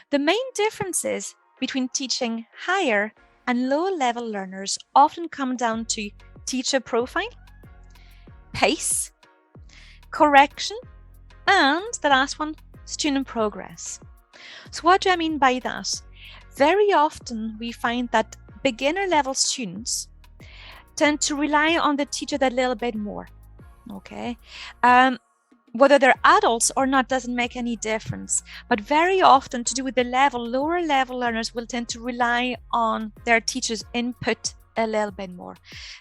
The main differences between teaching higher and lower level learners often come down to teacher profile, pace, correction, and the last one, student progress. So what do I mean by that? Very often we find that beginner level students tend to rely on the teacher that little bit more, okay? Whether they're adults or not doesn't make any difference, but very often to do with the lower level learners will tend to rely on their teacher's input a little bit more.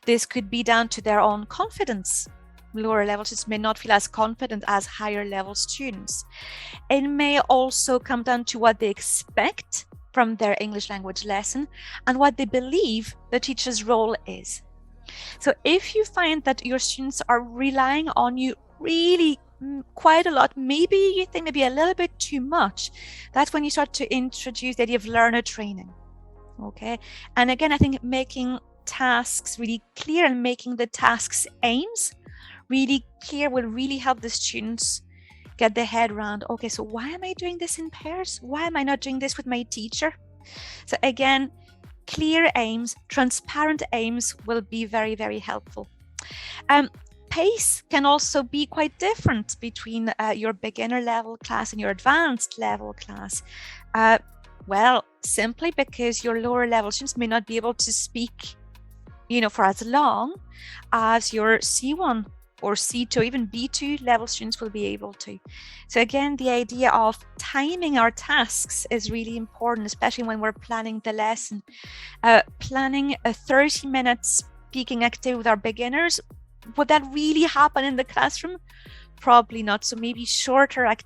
This could be down to their own confidence. Lower level students may not feel as confident as higher level students. It may also come down to what they expect from their English language lesson and what they believe the teacher's role is. So if you find that your students are relying on you really quite a lot, maybe you think maybe a little bit too much, that's when you start to introduce the idea of learner training. Okay, and again, I think making tasks really clear and making the tasks aims really clear will really help the students get their head around, okay, so why am I doing this in pairs? Why am I not doing this with my teacher? So again, clear aims, transparent aims will be very, very helpful. Pace can also be quite different between your beginner level class and your advanced level class. Well, simply because your lower level students may not be able to speak, for as long as your C1 or C2, even B2 level students will be able to. So again, the idea of timing our tasks is really important, especially when we're planning the lesson. Planning a 30-minute speaking activity with our beginners, would that really happen in the classroom? Probably not. So maybe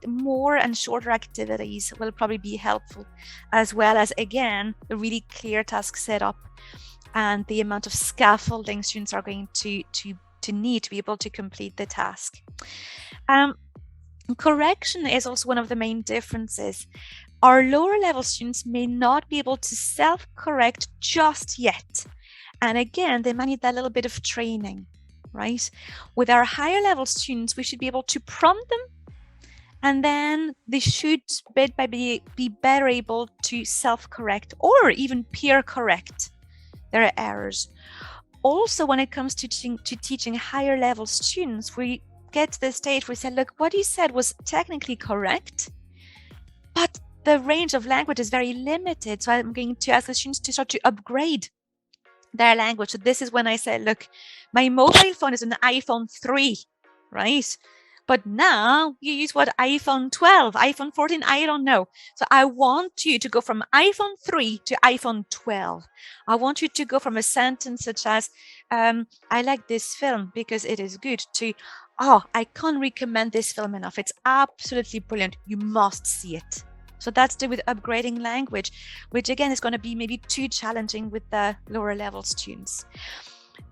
more and shorter activities will probably be helpful, as well as, again, the really clear task setup and the amount of scaffolding students are going to need to be able to complete the task. Correction is also one of the main differences. Our lower level students may not be able to self-correct just yet. And again, they might need that little bit of training, right? With our higher level students, we should be able to prompt them, and then they should bit by bit be better able to self-correct or even peer correct their errors. Also, when it comes to teaching higher level students, we get to the stage where we say, look, what you said was technically correct, but the range of language is very limited. So I'm going to ask the students to start to upgrade their language. So this is when I say, look, my mobile phone is an iPhone 3, right? But now you use what, iPhone 12, iPhone 14, I don't know. So I want you to go from iPhone 3 to iPhone 12. I want you to go from a sentence such as, I like this film because it is good, to, oh, I can't recommend this film enough. It's absolutely brilliant. You must see it. So that's to do with upgrading language, which again is going to be maybe too challenging with the lower level students.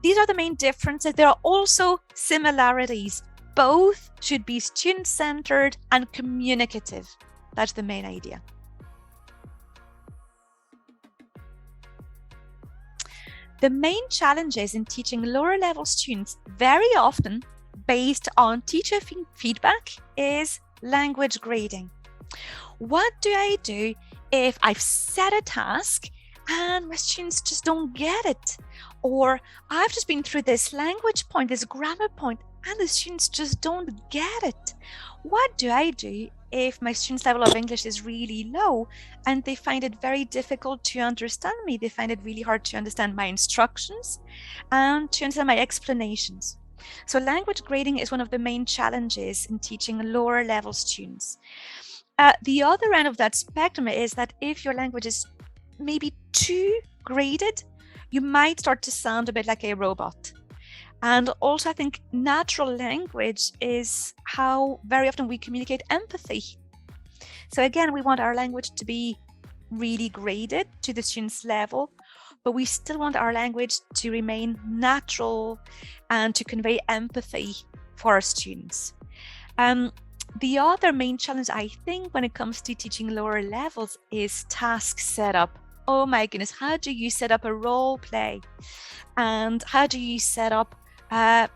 These are the main differences. There are also similarities. Both should be student-centered and communicative. That's the main idea. The main challenges in teaching lower level students, very often based on teacher feedback, is language grading. What do I do if I've set a task and my students just don't get it? Or I've just been through this language point, this grammar point, and the students just don't get it? What do I do if my students' level of English is really low and they find it very difficult to understand me? They find it really hard to understand my instructions and to understand my explanations. So language grading is one of the main challenges in teaching lower level students. The other end of that spectrum is that if your language is maybe too graded, you might start to sound a bit like a robot. And also, I think natural language is how very often we communicate empathy. So again, we want our language to be really graded to the student's level, but we still want our language to remain natural and to convey empathy for our students. The other main challenge, I think, when it comes to teaching lower levels is task setup. Oh my goodness, how do you set up a role play? And how do you set up a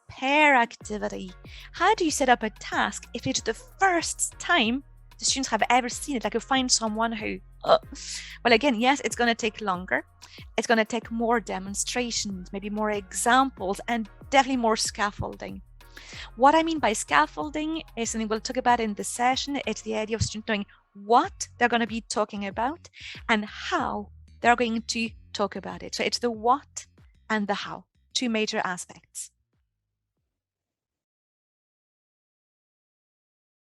pair activity? How do you set up a task if it's the first time the students have ever seen it. Like you find someone who, well, again, yes, it's going to take longer. It's going to take more demonstrations, maybe more examples, and definitely more scaffolding. What I mean by scaffolding is something we'll talk about in the session. It's the idea of students knowing what they're going to be talking about and how they're going to talk about it. So it's the what and the how, two major aspects.